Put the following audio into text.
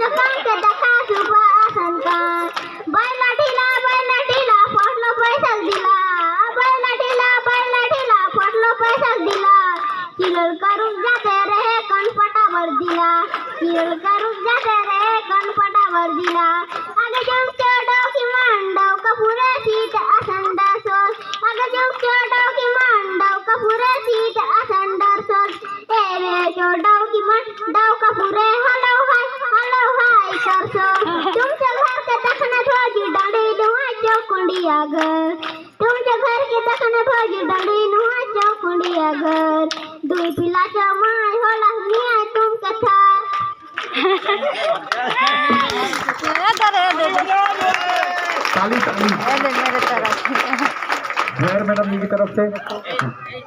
चकान के देखा सुबह आसन का बैला ढीला फटलो पैसा दिला बैला ढीला फटलो पैसा दिला चिरल का रुक जाते रहे कौन फटावर दिला चिरल का रुक जाते रहे कौन फटावर दिला आगे जम चढ़ो की मांडव का पूरे सीट असंडा सोल आगे जम चढ़ो की मांडव का पूरे सीट असंडा सोल ए रे चढ़ो की मांडव का पूरे हलो हाय करसो तुमच्या घर के तखने भोजी डंडी नुआ चौकुंडिया घर तुमच्या घर के तखने भोजी डंडी नुआ चौकुंडिया घर दुई पिलाचा माय होला निया तुम कथा ताली ताली मेरे तरफ जहर मैडम जी की तरफ से